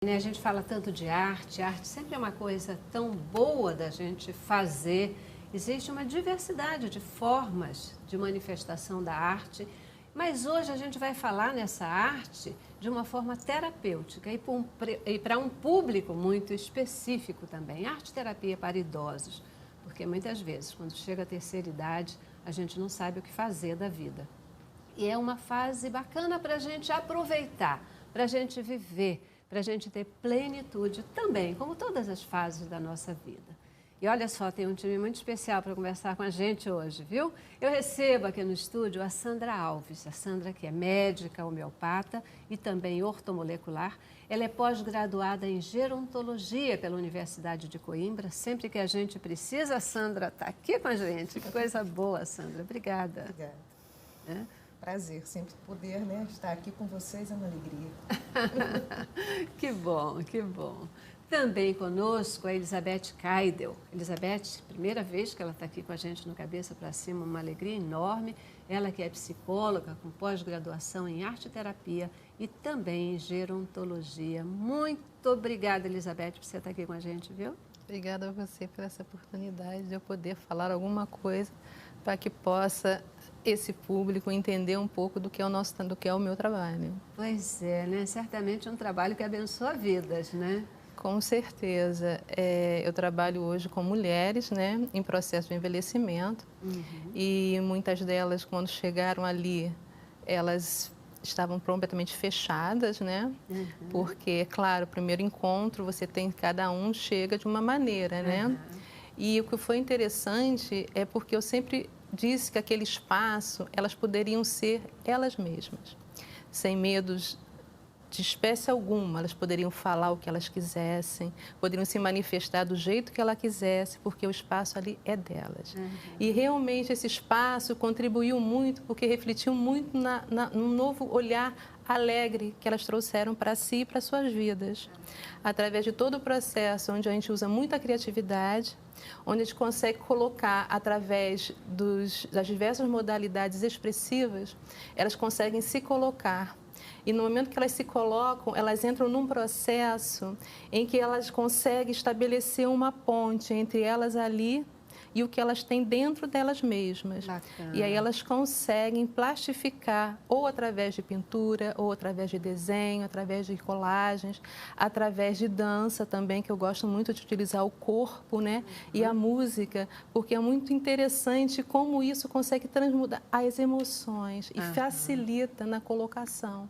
A gente fala tanto de arte, arte sempre é uma coisa tão boa da gente fazer. Existe uma diversidade de formas de manifestação da arte, mas hoje a gente vai falar nessa arte de uma forma terapêutica e para um público muito específico também. Arte-terapia para idosos, porque muitas vezes, quando chega a terceira idade, a gente não sabe o que fazer da vida. E é uma fase bacana para a gente aproveitar, para a gente viver, para a gente ter plenitude também, como todas as fases da nossa vida. E olha só, tem um time muito especial para conversar com a gente hoje, viu? Eu recebo aqui no estúdio a Sandra Alves. A Sandra, que é médica homeopata e também ortomolecular. Ela é pós-graduada em gerontologia pela Universidade de Coimbra. Sempre que a gente precisa, a Sandra está aqui com a gente. Que coisa boa, Sandra. Obrigada. Obrigada. É? Prazer, sempre poder, né, estar aqui com vocês é uma alegria. Que bom, que bom. Também conosco a Elizabeth Kaidel. Elizabeth, primeira vez que ela está aqui com a gente no Cabeça para Cima, uma alegria enorme. Ela que é psicóloga com pós-graduação em arte-terapia e também em gerontologia. Muito obrigada, Elizabeth, por você estar aqui com a gente, viu? Obrigada a você por essa oportunidade de eu poder falar alguma coisa para que possa esse público entender um pouco do que é o meu trabalho. Pois é, né? Certamente é um trabalho que abençoa vidas, né? Com certeza. Eu trabalho hoje com mulheres, né, em processo de envelhecimento. E muitas delas, quando chegaram ali, elas estavam completamente fechadas, né? Porque, claro, o primeiro encontro, cada um chega de uma maneira, né? E o que foi interessante é porque eu sempre disse que aquele espaço, elas poderiam ser elas mesmas, sem medos de espécie alguma, elas poderiam falar o que elas quisessem, poderiam se manifestar do jeito que ela quisesse, porque o espaço ali é delas. E realmente esse espaço contribuiu muito, porque refletiu muito num novo olhar alegre que elas trouxeram para si e para suas vidas. Através de todo o processo, onde a gente usa muita criatividade, onde a gente consegue colocar, através das diversas modalidades expressivas, elas conseguem se colocar. E no momento que elas se colocam, elas entram num processo em que elas conseguem estabelecer uma ponte entre elas ali e o que elas têm dentro delas mesmas. Bacana. E aí elas conseguem plastificar, ou através de pintura, ou através de desenho, através de colagens, através de dança também, que eu gosto muito de utilizar o corpo, né? E a música, porque é muito interessante como isso consegue transmudar as emoções e facilita na colocação.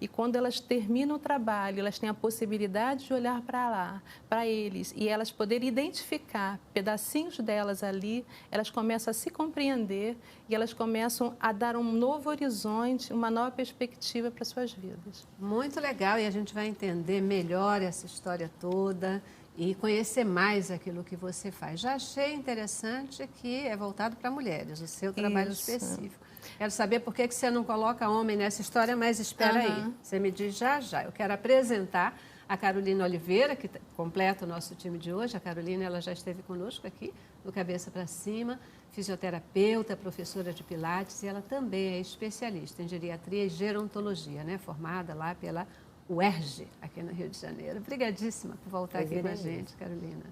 E quando elas terminam o trabalho, elas têm a possibilidade de olhar para lá, para eles, e elas poderem identificar pedacinhos delas ali, elas começam a se compreender e elas começam a dar um novo horizonte, uma nova perspectiva para suas vidas. Muito legal, e a gente vai entender melhor essa história toda e conhecer mais aquilo que você faz. Já achei interessante que é voltado para mulheres, o seu trabalho específico. Quero saber por que você não coloca homem nessa história, mas espera aí. Você me diz já já. Eu quero apresentar a Carolina Oliveira, que completa o nosso time de hoje. A Carolina, ela já esteve conosco aqui no Cabeça para Cima, fisioterapeuta, professora de Pilates, e ela também é especialista em geriatria e gerontologia, né? Formada lá pela UERJ, aqui no Rio de Janeiro. Obrigadíssima por voltar aqui com a gente, Carolina.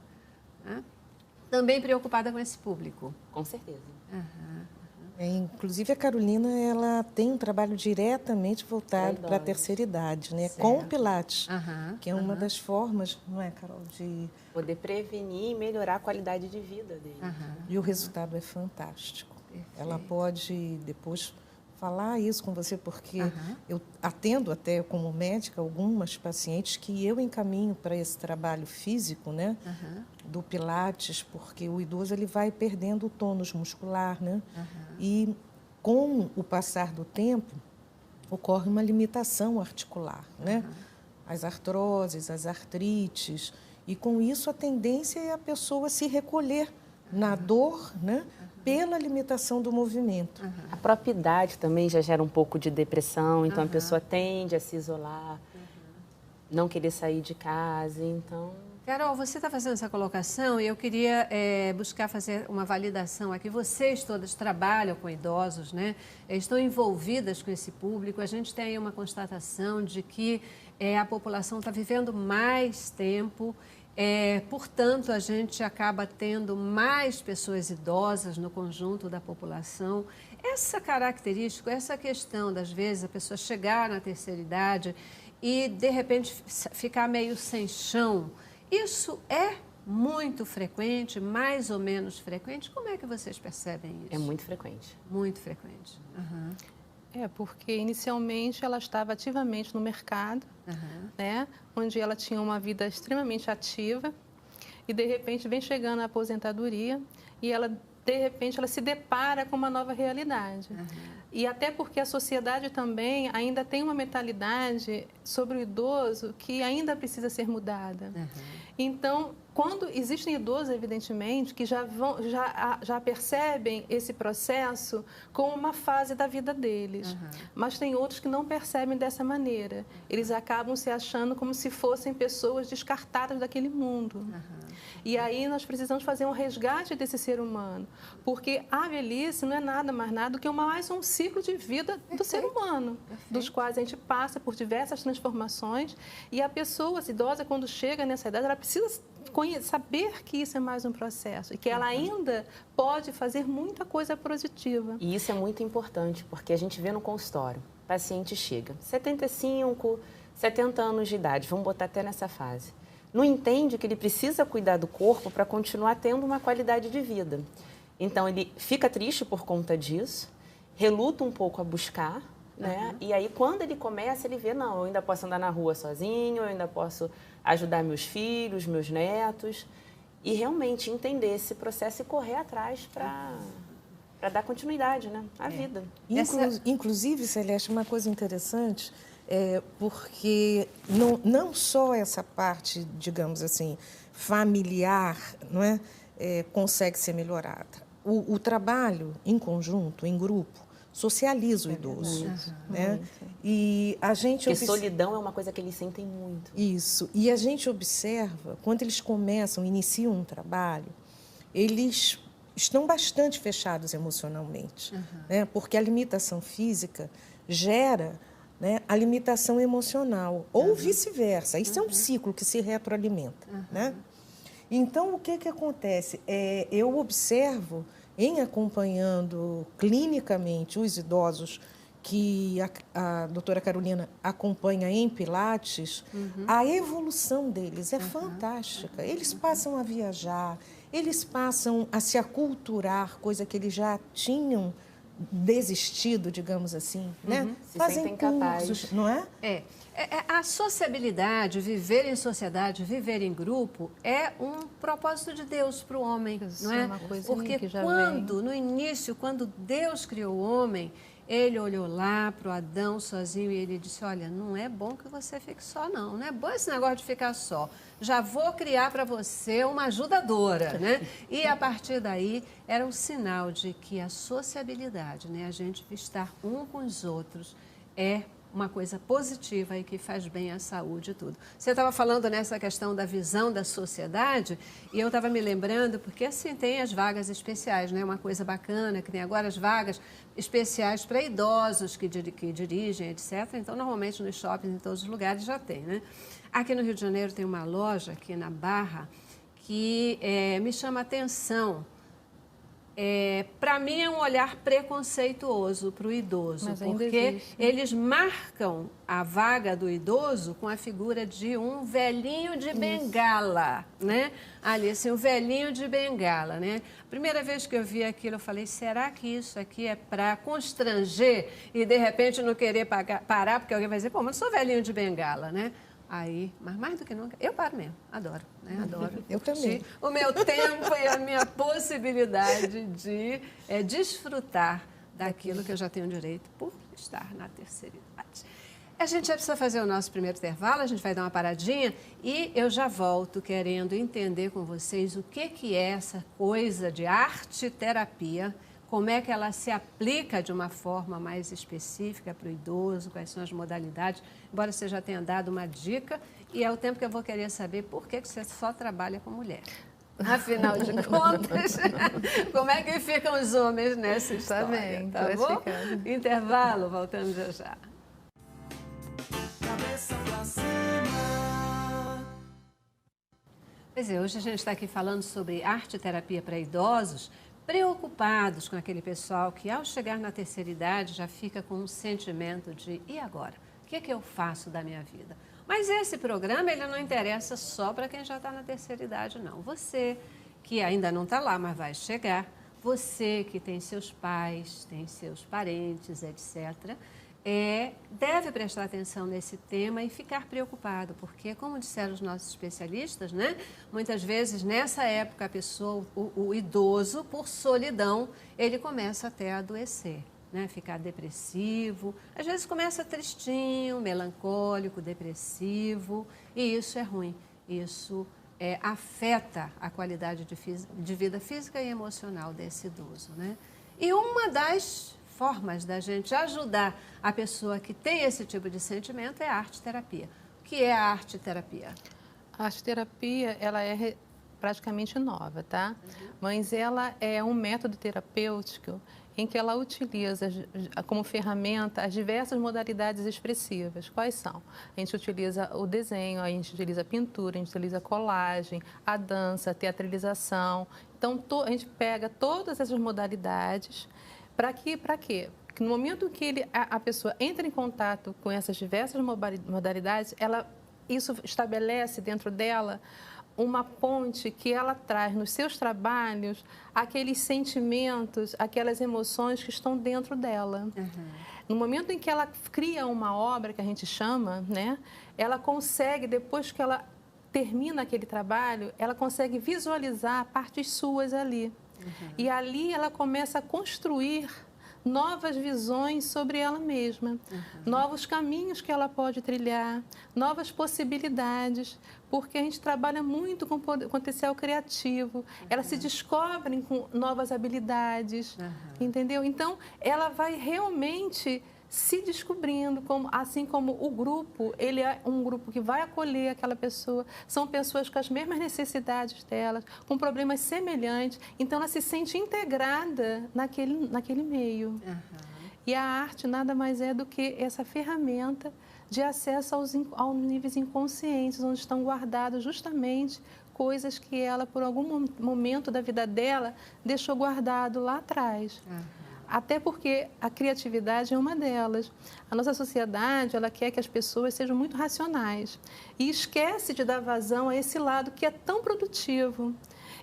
Também preocupada com esse público. Com certeza. Inclusive, a Carolina, ela tem um trabalho diretamente voltado para a terceira idade, né? Com o Pilates, que é uma das formas, não é, Carol, de poder prevenir e melhorar a qualidade de vida dele. E o resultado é fantástico. Ela pode depois falar isso com você, porque eu atendo até como médica algumas pacientes que eu encaminho para esse trabalho físico, né? Do Pilates, porque o idoso ele vai perdendo o tônus muscular, né? E com o passar do tempo ocorre uma limitação articular, né? As artroses, as artrites, e com isso a tendência é a pessoa se recolher na dor, né? Pela limitação do movimento. A própria idade também já gera um pouco de depressão, então a pessoa tende a se isolar, não querer sair de casa, então... Carol, você está fazendo essa colocação e eu queria buscar fazer uma validação aqui. Vocês todas trabalham com idosos, né? Estão envolvidas com esse público. A gente tem aí uma constatação de que a população está vivendo mais tempo, portanto, a gente acaba tendo mais pessoas idosas no conjunto da população. Essa característica, essa questão, das vezes, a pessoa chegar na terceira idade e, de repente, ficar meio sem chão, isso é muito frequente, mais ou menos frequente? Como é que vocês percebem isso? É muito frequente. Muito frequente. Uhum. Porque inicialmente ela estava ativamente no mercado, né, onde ela tinha uma vida extremamente ativa e de repente vem chegando a aposentadoria e ela de repente ela se depara com uma nova realidade. E até porque a sociedade também ainda tem uma mentalidade sobre o idoso que ainda precisa ser mudada. Então, quando existem idosos, evidentemente, que já percebem esse processo como uma fase da vida deles. Mas tem outros que não percebem dessa maneira. Eles acabam se achando como se fossem pessoas descartadas daquele mundo. E aí nós precisamos fazer um resgate desse ser humano. Porque a velhice não é nada mais nada do que mais um ciclo de vida do ser humano, dos quais a gente passa por diversas transformações. E a pessoa idosa, quando chega nessa idade, ela precisa saber que isso é mais um processo e que ela ainda pode fazer muita coisa positiva. E isso é muito importante, porque a gente vê no consultório, o paciente chega, 75, 70 anos de idade, vamos botar até nessa fase, não entende que ele precisa cuidar do corpo para continuar tendo uma qualidade de vida. Então, ele fica triste por conta disso, reluta um pouco a buscar, né? E aí, quando ele começa, ele vê, não, eu ainda posso andar na rua sozinho, eu ainda posso ajudar meus filhos, meus netos, e realmente entender esse processo e correr atrás para dar continuidade, né, à vida. Inclusive, Celeste, uma coisa interessante, porque não só essa parte, digamos assim, familiar, não é, consegue ser melhorada. O trabalho em conjunto, em grupo, socializa o idoso, né? E a gente porque solidão é uma coisa que eles sentem muito. Isso. E a gente observa, quando eles iniciam um trabalho, eles estão bastante fechados emocionalmente, né? Porque a limitação física gera, né, a limitação emocional, ou vice-versa. Isso é um ciclo que se retroalimenta, né? Então, o que acontece? Eu observo, em acompanhando clinicamente os idosos que a doutora Carolina acompanha em Pilates, a evolução deles é fantástica. Eles passam a viajar, eles passam a se aculturar, coisa que eles já tinham desistido, digamos assim, né? Fazem cursos, não é? A sociabilidade, viver em sociedade, viver em grupo, é um propósito de Deus para o homem, não é? Uma coisa porque que já no início, quando Deus criou o homem, ele olhou lá para o Adão sozinho e ele disse, olha, não é bom que você fique só, não é bom esse negócio de ficar só. Já vou criar para você uma ajudadora, né? E a partir daí era um sinal de que a sociabilidade, né, a gente estar um com os outros, é uma coisa positiva e que faz bem à saúde e tudo. Você estava falando nessa questão da visão da sociedade e eu estava me lembrando, porque assim tem as vagas especiais, né? Uma coisa bacana, que tem agora as vagas especiais para idosos que dirigem, etc. Então, normalmente nos shoppings, em todos os lugares já tem, né? Aqui no Rio de Janeiro tem uma loja, aqui na Barra, que me chama a atenção. Para mim é um olhar preconceituoso para o idoso, porque eles marcam a vaga do idoso com a figura de um velhinho de bengala, né? Ali, assim, um velhinho de bengala, né? Primeira vez que eu vi aquilo, eu falei, será que isso aqui é para constranger e de repente não querer parar, porque alguém vai dizer, pô, mas eu sou velhinho de bengala, né? Aí, mas mais do que nunca, eu paro mesmo, adoro, né? Adoro. Eu também. O meu tempo e a minha possibilidade de desfrutar daquilo que eu já tenho direito por estar na terceira idade. A gente já precisa fazer o nosso primeiro intervalo, a gente vai dar uma paradinha e eu já volto querendo entender com vocês o que é essa coisa de arte-terapia, como é que ela se aplica de uma forma mais específica para o idoso, quais são as modalidades, embora você já tenha dado uma dica, e é o tempo que eu vou querer saber por que você só trabalha com mulher. Afinal de contas, como é que ficam os homens nessa história, tá bom? Intervalo, voltamos já já. cima. Pois é, hoje a gente está aqui falando sobre arte-terapia para idosos, preocupados com aquele pessoal que ao chegar na terceira idade já fica com um sentimento de e agora? O que é que eu faço da minha vida? Mas esse programa ele não interessa só para quem já está na terceira idade, não. Você que ainda não está lá, mas vai chegar, você que tem seus pais, tem seus parentes, etc., deve prestar atenção nesse tema e ficar preocupado, porque, como disseram os nossos especialistas, né, muitas vezes nessa época a pessoa, o idoso, por solidão, ele começa até a adoecer, né, ficar depressivo, às vezes começa tristinho, melancólico, depressivo, e isso é ruim, isso afeta a qualidade de vida física e emocional desse idoso, né? E uma das formas da gente ajudar a pessoa que tem esse tipo de sentimento é a arte-terapia. O que é a arte-terapia? A arte-terapia, ela é praticamente nova, tá? Mas ela é um método terapêutico em que ela utiliza como ferramenta as diversas modalidades expressivas. Quais são? A gente utiliza o desenho, a gente utiliza a pintura, a gente utiliza a colagem, a dança, a teatralização. Então, a gente pega todas essas modalidades. Para quê? Porque no momento que a pessoa entra em contato com essas diversas modalidades, isso estabelece dentro dela uma ponte que ela traz nos seus trabalhos aqueles sentimentos, aquelas emoções que estão dentro dela. No momento em que ela cria uma obra, que a gente chama, né, ela consegue, depois que ela termina aquele trabalho, ela consegue visualizar partes suas ali. E ali ela começa a construir novas visões sobre ela mesma, novos caminhos que ela pode trilhar, novas possibilidades, porque a gente trabalha muito com potencial criativo, elas se descobrem com novas habilidades, entendeu? Então, ela vai realmente se descobrindo, assim como o grupo, ele é um grupo que vai acolher aquela pessoa, são pessoas com as mesmas necessidades delas, com problemas semelhantes, então ela se sente integrada naquele meio. E a arte nada mais é do que essa ferramenta de acesso aos níveis inconscientes, onde estão guardados justamente coisas que ela, por algum momento da vida dela, deixou guardado lá atrás. Até porque a criatividade é uma delas. A nossa sociedade, ela quer que as pessoas sejam muito racionais e esquece de dar vazão a esse lado que é tão produtivo.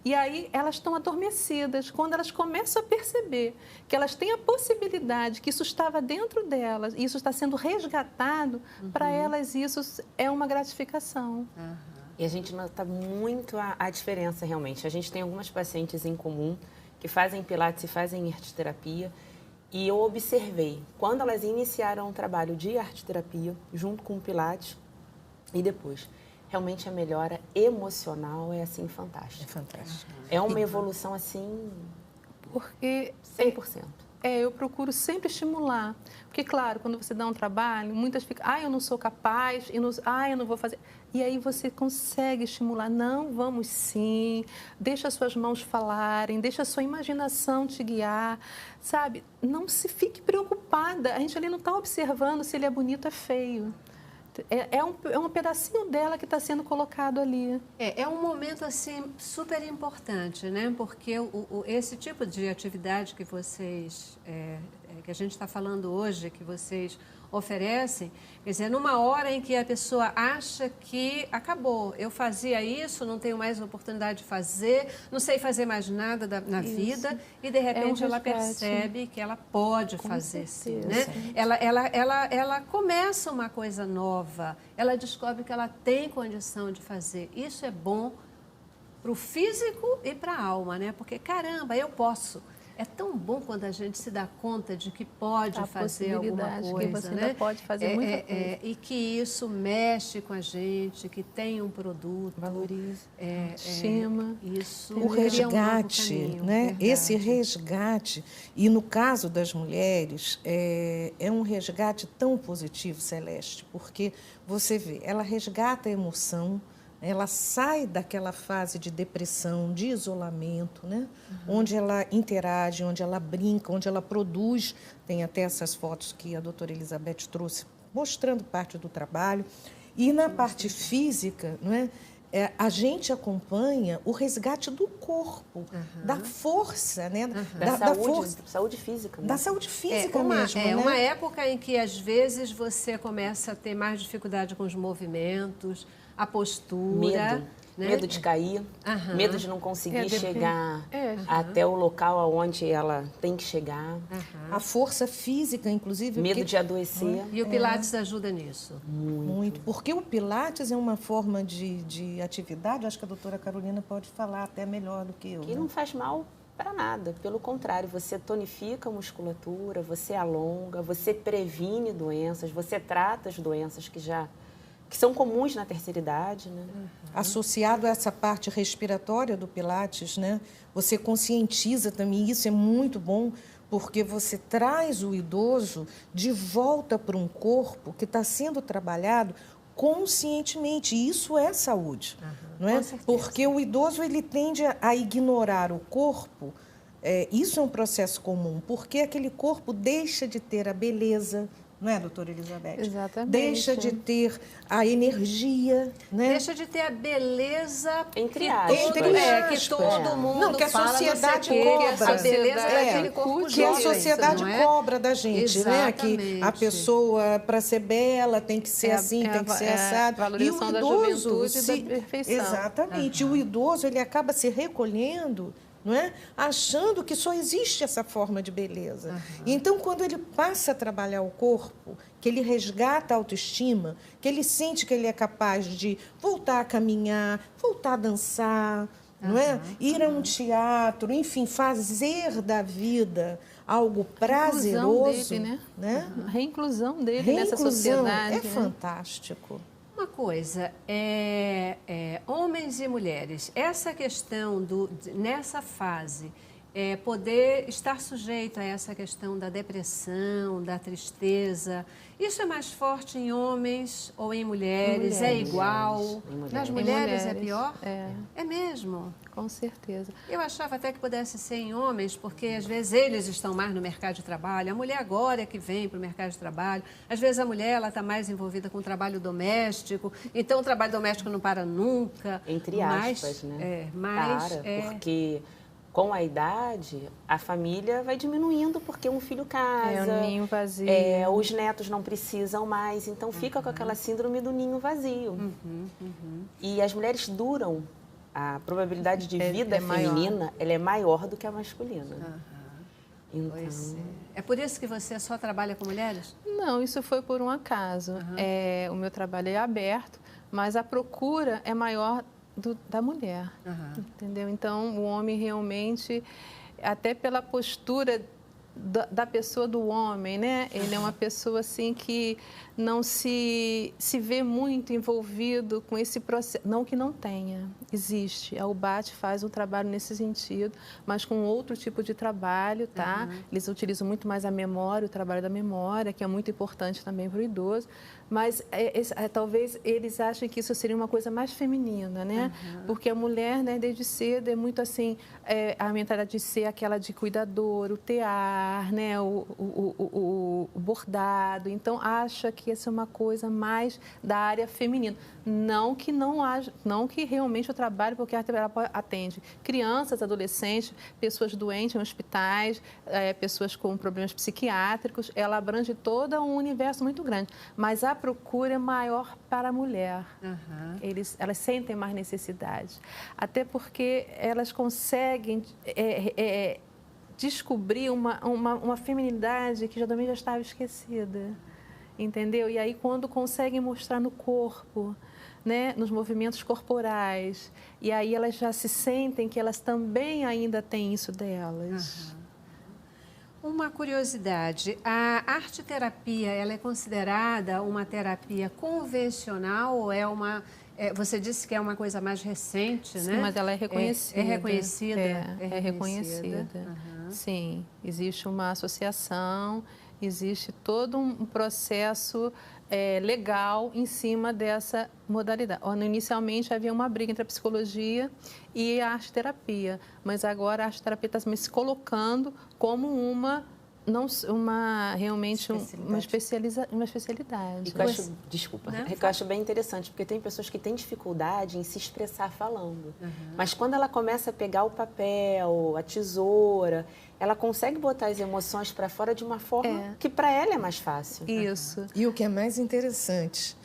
E aí elas estão adormecidas. Quando elas começam a perceber que elas têm a possibilidade, que isso estava dentro delas, e isso está sendo resgatado, para elas isso é uma gratificação. E a gente nota muito a diferença realmente. A gente tem algumas pacientes em comum que fazem pilates e fazem arte-terapia, e eu observei, quando elas iniciaram um trabalho de arte-terapia, junto com o pilates, e depois, realmente a melhora emocional é, assim, fantástica. É fantástico. É uma evolução, assim, porque 100%. Eu procuro sempre estimular. Porque, claro, quando você dá um trabalho, muitas ficam, eu não sou capaz, eu não vou fazer. E aí você consegue estimular. Não, vamos sim, deixa as suas mãos falarem, deixa a sua imaginação te guiar, sabe? Não se fique preocupada. A gente ali não está observando se ele é bonito ou é feio. É um pedacinho dela que está sendo colocado ali. É um momento, assim, super importante, né? Porque esse tipo de atividade que vocês, que a gente está falando hoje, que vocês oferecem, quer dizer, numa hora em que a pessoa acha que acabou, eu fazia isso, não tenho mais oportunidade de fazer, não sei fazer mais nada na vida, e de repente ela percebe que ela pode fazer sim, né? Ela começa uma coisa nova, ela descobre que ela tem condição de fazer. Isso é bom para o físico e para a alma, né? Porque, caramba, eu posso. É tão bom quando a gente se dá conta de que pode fazer alguma coisa, que você ainda pode fazer muita coisa. E que isso mexe com a gente, que tem um produto. Valoriza, estima. Isso o resgate, né? Verdade. Esse resgate, e no caso das mulheres, é um resgate tão positivo, Celeste, porque você vê, ela resgata a emoção, ela sai daquela fase de depressão, de isolamento, né? Onde ela interage, onde ela brinca, onde ela produz. Tem até essas fotos que a doutora Elizabeth trouxe, mostrando parte do trabalho. E na parte física, não é? A gente acompanha o resgate do corpo, da força, né? Saúde física. Né? Da saúde física mesmo. É uma época em que, às vezes, você começa a ter mais dificuldade com os movimentos, a postura. Medo de cair, medo de não conseguir chegar até o local aonde ela tem que chegar. A força física, inclusive. Medo de adoecer. E o Pilates ajuda nisso? Muito. Porque o Pilates é uma forma de atividade, acho que a doutora Carolina pode falar até melhor do que eu. Que não faz mal para nada, pelo contrário, você tonifica a musculatura, você alonga, você previne doenças, você trata as doenças que são comuns na terceira idade, né? Associado a essa parte respiratória do Pilates, né? Você conscientiza também, isso é muito bom, porque você traz o idoso de volta para um corpo que está sendo trabalhado conscientemente, e isso é saúde, não é? Porque o idoso ele tende a ignorar o corpo, isso é um processo comum, porque aquele corpo deixa de ter a beleza, não é, doutora Elizabeth? Exatamente. Deixa de ter a energia, né? Deixa de ter a beleza entre aspas. Que todo mundo que a fala, sociedade cobra. A beleza daquele corpo que a sociedade cobra da gente, né? Exatamente. Que a pessoa, para ser bela, tem que ser assim, tem que ser assado. Valorização da juventude e da perfeição. Exatamente. O idoso, ele acaba se recolhendo, não é? Achando que só existe essa forma de beleza. Então, quando ele passa a trabalhar o corpo, que ele resgata a autoestima, que ele sente que ele é capaz de voltar a caminhar, voltar a dançar, não é? Ir a um teatro, enfim, fazer da vida algo prazeroso. Dele, né? A reinclusão dele nessa sociedade. É fantástico. Uma coisa, homens e mulheres, essa questão nessa fase, poder estar sujeito a essa questão da depressão, da tristeza, isso é mais forte em homens ou em mulheres? É igual? Nas mulheres é pior? É mesmo? Com certeza. Eu achava até que pudesse ser em homens, porque às vezes eles estão mais no mercado de trabalho. A mulher agora é que vem para o mercado de trabalho. Às vezes a mulher está mais envolvida com o trabalho doméstico. Então o trabalho doméstico não para nunca. Entre aspas, né? Porque com a idade, a família vai diminuindo porque um filho casa. É um ninho vazio. Os netos não precisam mais, então fica com aquela síndrome do ninho vazio. E as mulheres duram. A probabilidade de vida feminina ela é maior do que a masculina. Então... É por isso que você só trabalha com mulheres? Não, isso foi por um acaso. O meu trabalho é aberto, mas a procura é maior da mulher, entendeu? Então, o homem realmente, até pela postura da pessoa do homem, né? Ele é uma pessoa assim que não se vê muito envolvido com esse processo. Não que não tenha, existe. A UBAT faz um trabalho nesse sentido, mas com outro tipo de trabalho, tá? Eles utilizam muito mais a memória, o trabalho da memória, que é muito importante também para o idoso. Mas talvez eles achem que isso seria uma coisa mais feminina, né? Porque a mulher, né, desde cedo é muito assim, a mentalidade de ser aquela de cuidador, o tear, né, o bordado. Então, acha que essa é uma coisa mais da área feminina. Não que realmente eu trabalho, porque ela atende crianças, adolescentes, pessoas doentes em hospitais, pessoas com problemas psiquiátricos. Ela abrange todo um universo muito grande. Mas a procura é maior para a mulher. Elas sentem mais necessidade. Até porque elas conseguem descobrir uma feminilidade que também já estava esquecida. Entendeu? E aí, quando conseguem mostrar no corpo, né, nos movimentos corporais, e aí elas já se sentem que elas também ainda têm isso delas. Uma curiosidade, a arte-terapia, ela é considerada uma terapia convencional ou é uma... você disse que é uma coisa mais recente, Sim, né? Mas ela é reconhecida. É reconhecida? É reconhecida. Sim, existe uma associação, existe todo um processo legal em cima dessa modalidade. Inicialmente havia uma briga entre a psicologia e a arte-terapia, mas agora a arte-terapia está se colocando como uma realmente uma especialidade. E que eu acho, desculpa, Né? que eu acho bem interessante, porque tem pessoas que têm dificuldade em se expressar falando. Mas quando ela começa a pegar o papel, a tesoura, ela consegue botar as emoções para fora de uma forma que para ela é mais fácil. Isso. E o que é mais interessante,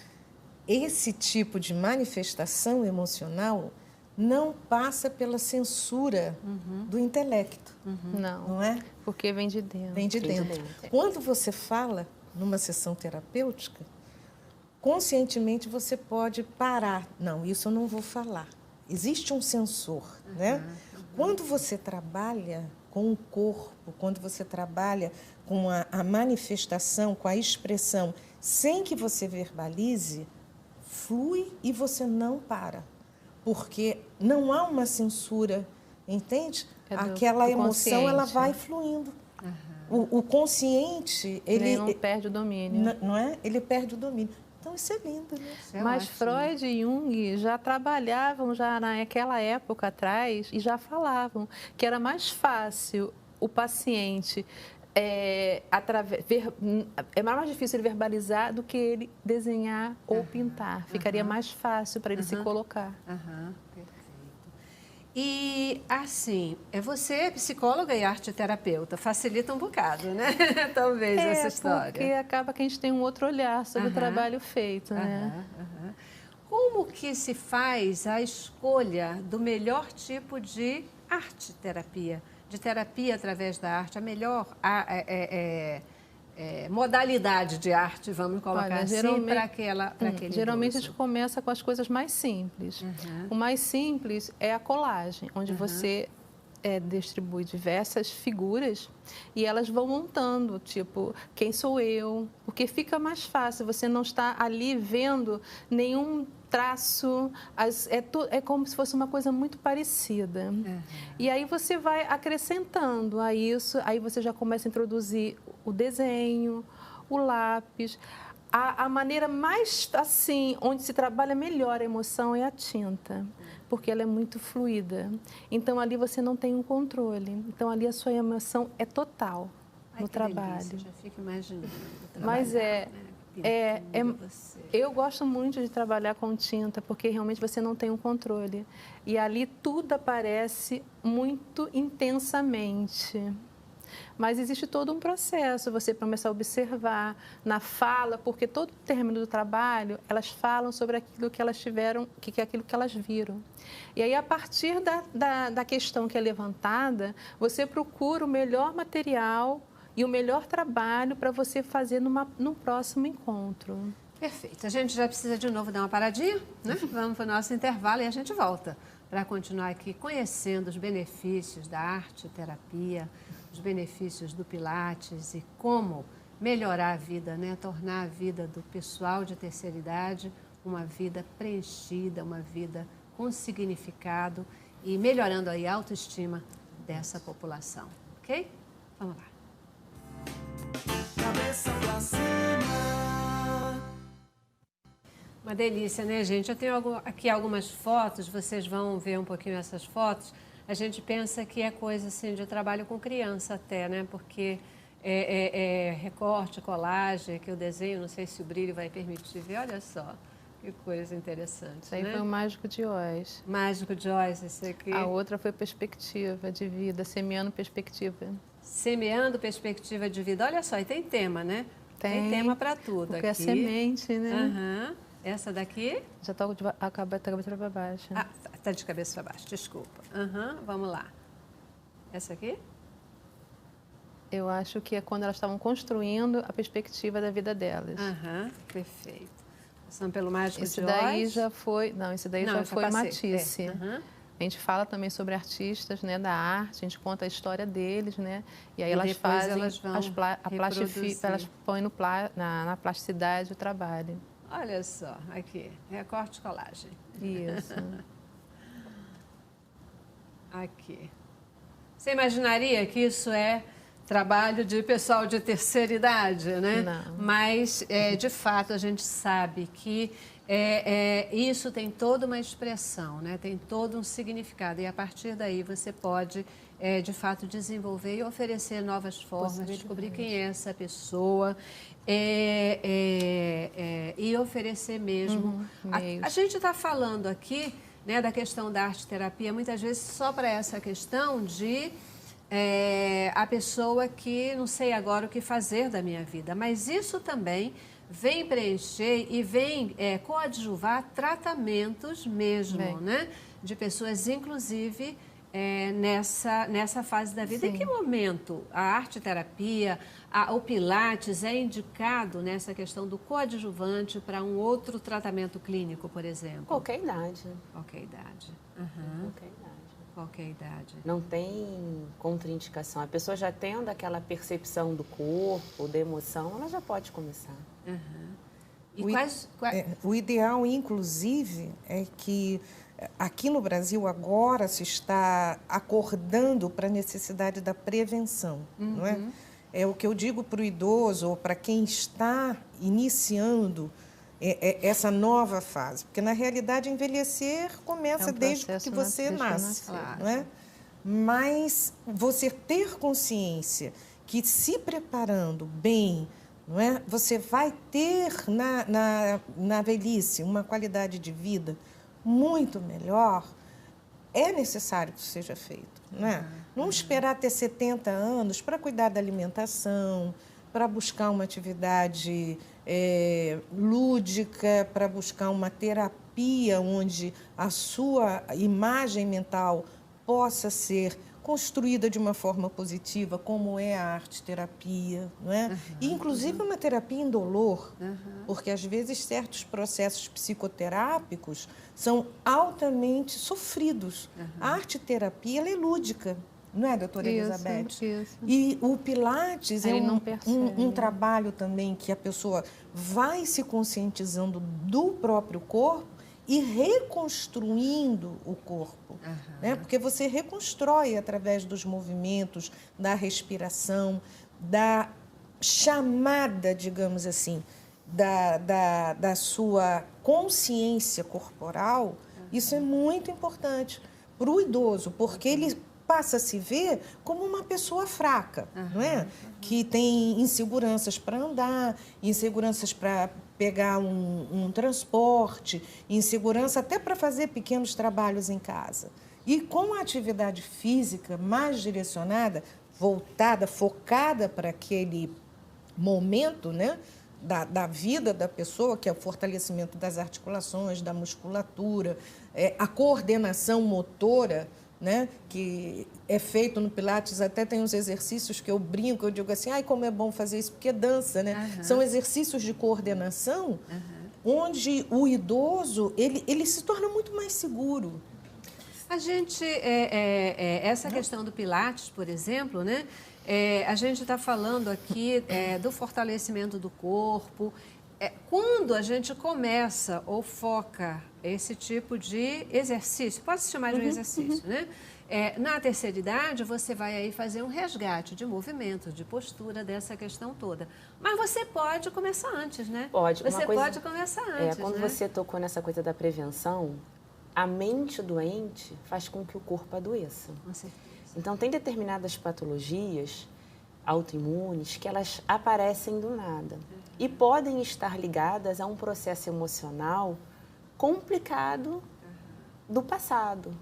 esse tipo de manifestação emocional não passa pela censura do intelecto, não é? Porque vem de dentro. Vem de dentro. Quando você fala numa sessão terapêutica, conscientemente você pode parar. Não, isso eu não vou falar. Existe um censor, né? Quando você trabalha com o corpo, quando você trabalha com a manifestação, com a expressão, sem que você verbalize, flui e você não para. Porque não há uma censura, entende? Aquela emoção, ela vai fluindo. O consciente, ele não perde o domínio. Não é? Ele perde o domínio. Então, isso é lindo, né? Mas Freud e Jung já trabalhavam já naquela época atrás e já falavam que era mais fácil o paciente é mais difícil ele verbalizar do que ele desenhar ou pintar. Ficaria mais fácil para ele se colocar. Perfeito. E, assim, você é psicóloga e arteterapeuta, facilita um bocado, né? Talvez essa história. Porque acaba que a gente tem um outro olhar sobre o trabalho feito, né? Como que se faz a escolha do melhor tipo de arte-terapia? De terapia através da arte, a melhor modalidade de arte, vamos colocar assim, para aquele geralmente idoso. a gente começa com as coisas mais simples. O mais simples é a colagem, onde você distribui diversas figuras e elas vão montando, tipo, quem sou eu? Porque fica mais fácil, você não está ali vendo nenhum traço, é como se fosse uma coisa muito parecida. E aí você vai acrescentando a isso, aí você já começa a introduzir o desenho, o lápis. A maneira mais, assim, onde se trabalha melhor a emoção é a tinta, porque ela é muito fluida. Então, ali você não tem um controle. Então, ali a sua emoção é total no trabalho. Delícia, já fico imaginando. Mas eu gosto muito de trabalhar com tinta, porque realmente você não tem um controle. E ali tudo aparece muito intensamente. Mas existe todo um processo, você começa a observar na fala, porque todo término do trabalho, elas falam sobre aquilo que elas tiveram, que é aquilo que elas viram. E aí, a partir da questão que é levantada, você procura o melhor material e o melhor trabalho para você fazer num próximo encontro. Perfeito. A gente já precisa de novo dar uma paradinha, né? Vamos para o nosso intervalo e a gente volta para continuar aqui conhecendo os benefícios da arte-terapia, os benefícios do Pilates e como melhorar a vida, né? Tornar a vida do pessoal de terceira idade uma vida preenchida, uma vida com significado e melhorando aí a autoestima dessa população, ok? Vamos lá. Cabeça pra cima. Uma delícia, né, gente? Eu tenho aqui algumas fotos, vocês vão ver um pouquinho essas fotos. A gente pensa que é coisa assim de trabalho com criança até, né? Porque recorte, colagem, que eu desenho, não sei se o brilho vai permitir ver. Olha só, que coisa interessante, Isso aí, né? foi o Mágico de Oz. Mágico de Oz, esse aqui. A outra foi perspectiva de vida, semeando perspectiva. Semeando perspectiva de vida. Olha só, e tem tema, né? Tem tema para tudo porque aqui. é semente, né? Aham. Essa daqui? Já está a cabeça para baixo. Ah, tá de cabeça para baixo, desculpa. Vamos lá. Essa aqui? Eu acho que é quando elas estavam construindo a perspectiva da vida delas. Perfeito. Passando pelo Mágico Esse de daí Oz. já foi... Não, esse daí já foi Matisse. É. A gente fala também sobre artistas, né, da arte, a gente conta a história deles, né? E aí elas fazem, elas vão elas põem na plasticidade o trabalho. Olha só, aqui, recorte e colagem. Isso. Aqui. Você imaginaria que isso é trabalho de pessoal de terceira idade, né? Não. Mas, de fato, a gente sabe que isso tem toda uma expressão, né? Tem todo um significado. E, a partir daí, você pode, de fato, desenvolver e oferecer novas formas, descobrir quem é essa pessoa e oferecer mesmo. A gente está falando aqui, né, da questão da arte-terapia, muitas vezes só para essa questão de a pessoa que não sei agora o que fazer da minha vida. Mas isso também vem preencher e vem coadjuvar tratamentos mesmo, né? De pessoas, inclusive, nessa fase da vida. Sim. Em que momento a arte-terapia, o Pilates é indicado nessa questão do coadjuvante para um outro tratamento clínico, por exemplo? Qualquer idade. Qualquer idade. Qualquer idade. Qualquer idade. Não tem contraindicação. A pessoa já tendo aquela percepção do corpo, da emoção, ela já pode começar. E o ideal, inclusive, é que aqui no Brasil agora se está acordando para a necessidade da prevenção, não é? É o que eu digo para o idoso ou para quem está iniciando essa nova fase, porque na realidade envelhecer começa desde que você nasce, não é? Mas você ter consciência que se preparando bem, não é? Você vai ter na velhice uma qualidade de vida muito melhor, é necessário que isso seja feito, não é? Não esperar ter 70 anos para cuidar da alimentação, para buscar uma atividade lúdica, para buscar uma terapia onde a sua imagem mental possa ser construída de uma forma positiva, como é a arte-terapia, não é? E, inclusive, uma terapia indolor, porque, às vezes, certos processos psicoterápicos são altamente sofridos. A arte-terapia, ela é lúdica, não é, doutora Elizabeth? Isso. E o Pilates é um trabalho também que a pessoa vai se conscientizando do próprio corpo e reconstruindo o corpo, né? Porque você reconstrói através dos movimentos, da respiração, da chamada, digamos assim, da sua consciência corporal. Isso é muito importante para o idoso, porque ele passa a se ver como uma pessoa fraca, não é? Que tem inseguranças para andar, inseguranças para pegar um transporte, insegurança até para fazer pequenos trabalhos em casa. E com a atividade física mais direcionada, voltada, focada para aquele momento, né, da vida da pessoa, que é o fortalecimento das articulações, da musculatura, a coordenação motora, né, que é feito no Pilates, até tem uns exercícios que eu brinco, eu digo assim, ai, como é bom fazer isso, porque dança, né? São exercícios de coordenação, onde o idoso, ele se torna muito mais seguro. A gente, essa questão do Pilates, por exemplo, né? A gente está falando aqui do fortalecimento do corpo. Quando a gente começa ou foca esse tipo de exercício, pode se chamar de um exercício, né? Na terceira idade, você vai aí fazer um resgate de movimento, de postura, dessa questão toda. Mas você pode começar antes, né? Pode. Você pode começar antes, quando né? você tocou nessa coisa da prevenção, a mente doente faz com que o corpo adoeça. Com certeza. Então, tem determinadas patologias autoimunes que elas aparecem do nada e podem estar ligadas a um processo emocional complicado do passado.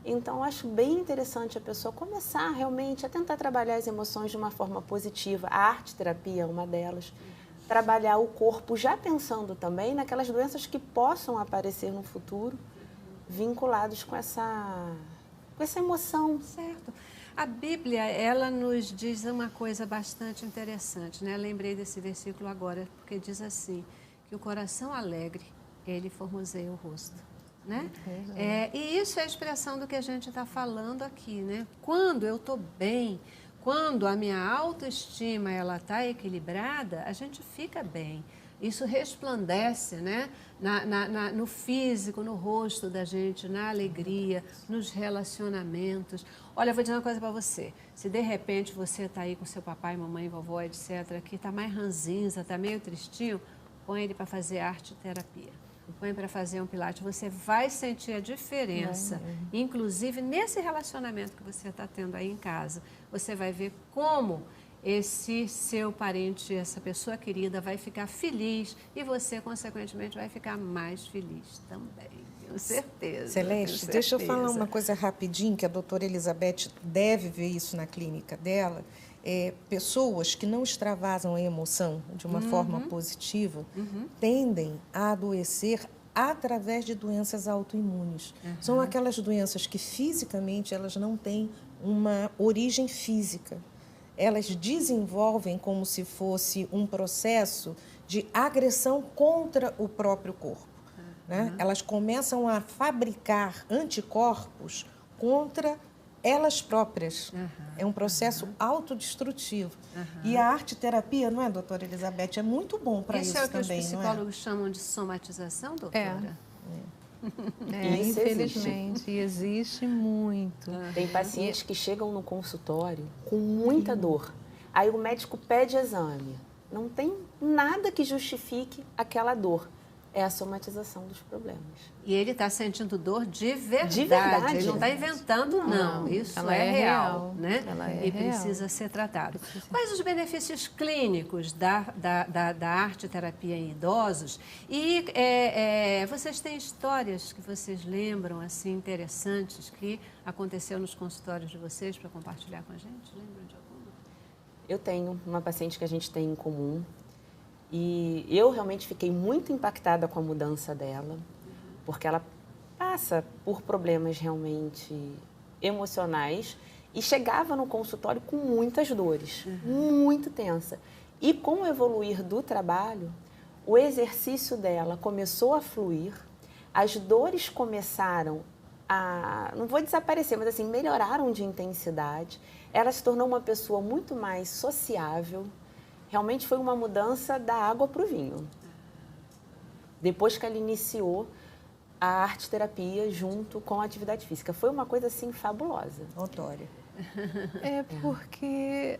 Então, acho bem interessante a pessoa começar realmente a tentar trabalhar as emoções de uma forma positiva. A arte-terapia é uma delas. Trabalhar o corpo já pensando também naquelas doenças que possam aparecer no futuro vinculados com essa emoção. Certo. A Bíblia, ela nos diz uma coisa bastante interessante, né? Lembrei desse versículo agora, porque diz assim, que o coração alegre, ele formoseia o rosto, né? E isso é a expressão do que a gente está falando aqui, né? Quando eu estou bem, quando a minha autoestima ela está equilibrada, a gente fica bem. Isso resplandece, né? No físico, no rosto da gente, na alegria, nos relacionamentos. Olha, eu vou dizer uma coisa para você. Se de repente você está aí com seu papai, mamãe, vovó, etc., que está mais ranzinza, está meio tristinho, põe ele para fazer arte terapia. Põe para fazer um pilates. Você vai sentir a diferença. Inclusive, nesse relacionamento que você está tendo aí em casa, você vai ver como esse seu parente, essa pessoa querida vai ficar feliz e você, consequentemente, vai ficar mais feliz também. Tenho certeza. Celeste, deixa eu falar uma coisa rapidinho, que a doutora Elizabeth deve ver isso na clínica dela. Pessoas que não extravasam a emoção de uma forma positiva tendem a adoecer através de doenças autoimunes. São aquelas doenças que fisicamente elas não têm uma origem física. Elas desenvolvem como se fosse um processo de agressão contra o próprio corpo. Né? Elas começam a fabricar anticorpos contra elas próprias. É um processo autodestrutivo. E a arte-terapia, não é, doutora Elizabeth? É muito bom para isso também, não é? Isso é o que os psicólogos chamam de somatização, doutora? Infelizmente, existe muito. Tem pacientes que chegam no consultório com muita dor. Aí o médico pede exame. Não tem nada que justifique aquela dor. É a somatização dos problemas. E ele está sentindo dor de verdade. De verdade. Ele não está inventando, não. Isso ela é real, né? Ela é e real. precisa ser tratado. Quais os benefícios clínicos da arte-terapia em idosos? E vocês têm histórias que vocês lembram, assim, interessantes, que aconteceu nos consultórios de vocês para compartilhar com a gente? Lembram de alguma? Eu tenho uma paciente que a gente tem em comum. E eu realmente fiquei muito impactada com a mudança dela, porque ela passa por problemas realmente emocionais e chegava no consultório com muitas dores, muito tensa. E com o evoluir do trabalho, o exercício dela começou a fluir, as dores começaram a, não vou desaparecer, mas assim, melhoraram de intensidade. Ela se tornou uma pessoa muito mais sociável. Realmente foi uma mudança da água para o vinho. Depois que ela iniciou a arte-terapia junto com a atividade física. Foi uma coisa, assim, fabulosa. Notória. Porque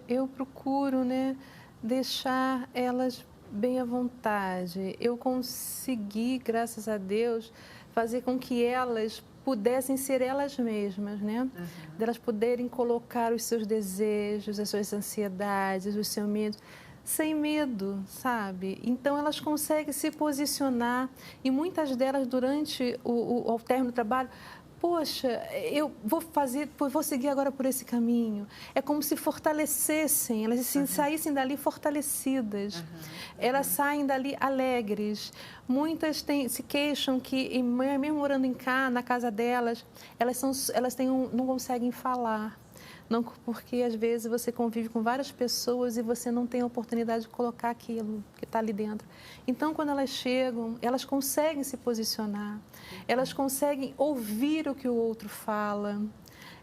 eu procuro, né, deixar elas bem à vontade. Eu consegui, graças a Deus, fazer com que elas pudessem ser elas mesmas, né? Delas poderem colocar os seus desejos, as suas ansiedades, os seus medos, sem medo, sabe? Então, elas conseguem se posicionar e muitas delas, durante o término do trabalho, poxa, eu vou seguir agora por esse caminho. É como se fortalecessem, elas saíssem dali fortalecidas. Elas saem dali alegres. Muitas se queixam que, mesmo morando na casa delas, elas não conseguem falar. Não, porque às vezes você convive com várias pessoas e você não tem a oportunidade de colocar aquilo que está ali dentro. Então, quando elas chegam, elas conseguem se posicionar, elas conseguem ouvir o que o outro fala.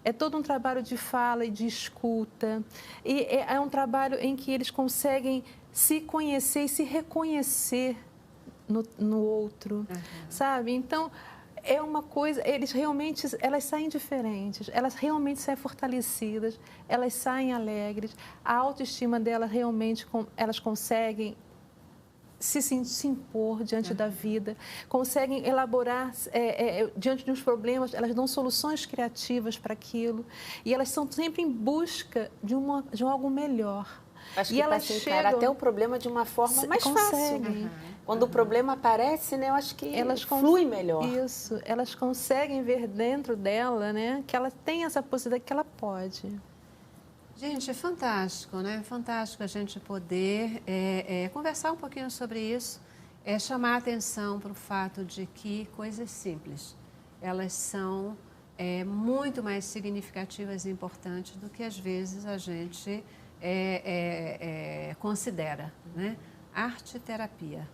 É todo um trabalho de fala e de escuta. E é um trabalho em que eles conseguem se conhecer e se reconhecer no outro, sabe? Então, é uma coisa, elas saem diferentes, elas realmente saem fortalecidas, elas saem alegres, a autoestima delas realmente, elas conseguem se impor diante da vida, conseguem elaborar diante de uns problemas, elas dão soluções criativas para aquilo e elas são sempre em busca de algo melhor. Acho que elas encaram até o problema de uma forma mais fácil. Quando o problema aparece, né, eu acho que flui melhor. Isso, elas conseguem ver dentro dela, né, que ela tem essa possibilidade, que ela pode. Gente, é fantástico, né? Fantástico a gente poder conversar um pouquinho sobre isso, chamar a atenção para o fato de que coisas simples, elas são muito mais significativas e importantes do que às vezes a gente considera, né? Arte-terapia.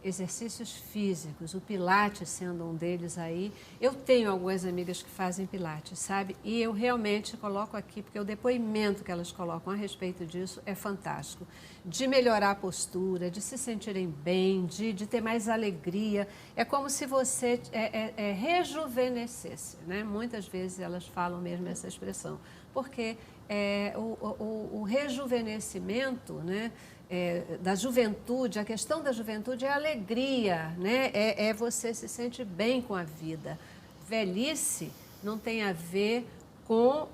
exercícios físicos, o Pilates sendo um deles aí. Eu tenho algumas amigas que fazem Pilates, sabe? E eu realmente coloco aqui, porque o depoimento que elas colocam a respeito disso é fantástico. De melhorar a postura, de se sentirem bem, de ter mais alegria. É como se você rejuvenescesse, né? Muitas vezes elas falam mesmo essa expressão, porque o rejuvenescimento, né? Da juventude, a questão da juventude é a alegria, né? É você se sente bem com a vida. Velhice não tem a ver com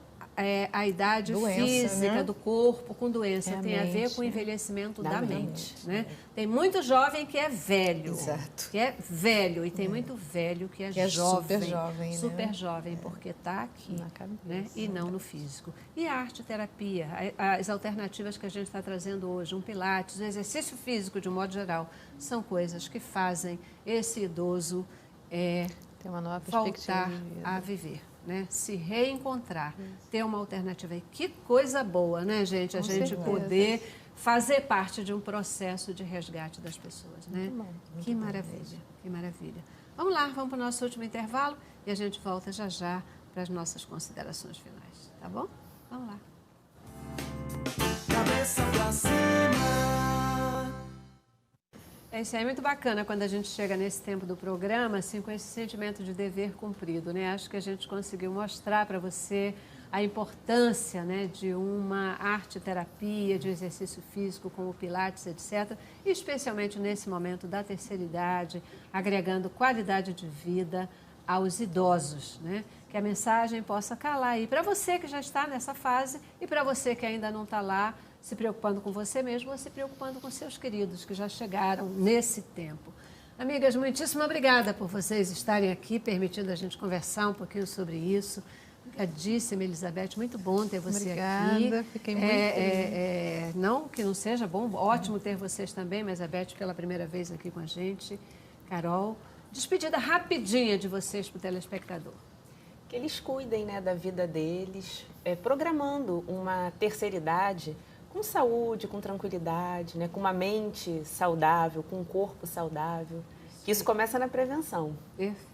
a idade doença, física, né? Do corpo, com doença. Tem a ver com o mente, envelhecimento da mente, né? né? Tem muito jovem que é velho. Exato. Que é velho. E tem muito velho que é jovem. Super jovem, né? Super jovem, porque está aqui, Na cabeça, né? E não no físico. E a arte-terapia, as alternativas que a gente está trazendo hoje, um pilates, o exercício físico, de um modo geral, são coisas que fazem esse idoso Tem uma nova perspectiva voltar de vida. a viver, né? Se reencontrar, ter uma alternativa. E que coisa boa, né, gente? A Com gente certeza. poder fazer parte de um processo de resgate das pessoas, né? Muito bom. Que maravilha, que maravilha. Vamos lá, vamos para o nosso último intervalo e a gente volta já já para as nossas considerações finais, tá bom? Vamos lá. Cabeça pra cima. Isso aí é muito bacana quando a gente chega nesse tempo do programa, assim, com esse sentimento de dever cumprido, né? Acho que a gente conseguiu mostrar para você a importância, né, de uma arte-terapia, de um exercício físico como o Pilates, etc. E especialmente nesse momento da terceira idade, agregando qualidade de vida aos idosos, né? Que a mensagem possa calar aí para você que já está nessa fase e para você que ainda não está lá, se preocupando com você mesmo ou se preocupando com seus queridos que já chegaram nesse tempo. Amigas, muitíssimo obrigada por vocês estarem aqui, permitindo a gente conversar um pouquinho sobre isso. Obrigadíssima, Elizabeth. Muito bom ter você aqui. Obrigada, fiquei muito feliz. Não que não seja bom, ótimo ter vocês também, mas a Beth pela primeira vez aqui com a gente. Carol, despedida rapidinha de vocês para o telespectador. Que eles cuidem, né, da vida deles, programando uma terceira idade com saúde, com tranquilidade, né, com uma mente saudável, com um corpo saudável. Que isso começa na prevenção. Perfeito.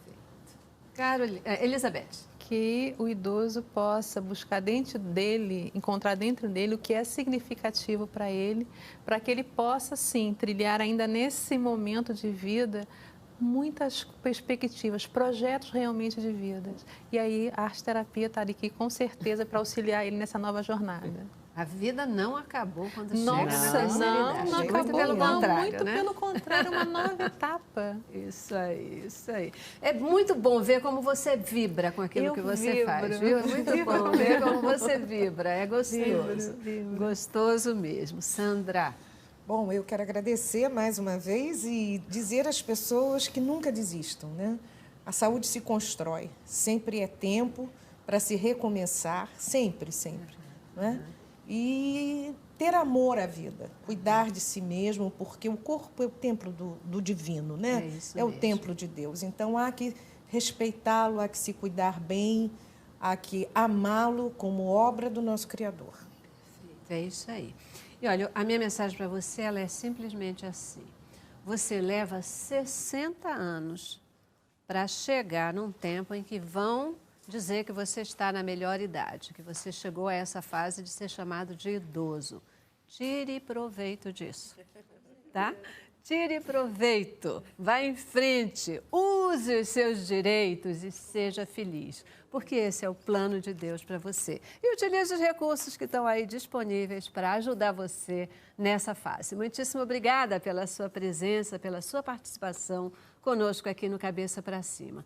Elizabeth. Que o idoso possa buscar dentro dele, encontrar dentro dele o que é significativo para ele, para que ele possa, sim, trilhar ainda nesse momento de vida muitas perspectivas, projetos realmente de vida. E aí a arte-terapia está aqui com certeza para auxiliar ele nessa nova jornada. A vida não acabou quando Nossa, chega na terceira idade. não Muito acabou, pelo não, contrário, muito né? pelo contrário, uma nova etapa. Isso aí, isso aí. É muito bom ver como você vibra com aquilo Eu que você vibro. faz, viu? É muito bom ver como você vibra, é gostoso. Vibro. Gostoso mesmo. Sandra. Bom, eu quero agradecer mais uma vez e dizer às pessoas que nunca desistam, né? A saúde se constrói, sempre é tempo para se recomeçar, sempre, sempre, né? E ter amor à vida, cuidar de si mesmo, porque o corpo é o templo do divino, né? É isso o mesmo. templo de Deus. Então há que respeitá-lo, há que se cuidar bem, há que amá-lo como obra do nosso Criador. É isso aí. E olha, a minha mensagem para você, ela é simplesmente assim. Você leva 60 anos para chegar num tempo em que vão dizer que você está na melhor idade, que você chegou a essa fase de ser chamado de idoso. Tire proveito disso, tá? Tire proveito, vá em frente, use os seus direitos e seja feliz, porque esse é o plano de Deus para você. E utilize os recursos que estão aí disponíveis para ajudar você nessa fase. Muitíssimo obrigada pela sua presença, pela sua participação conosco aqui no Cabeça para Cima.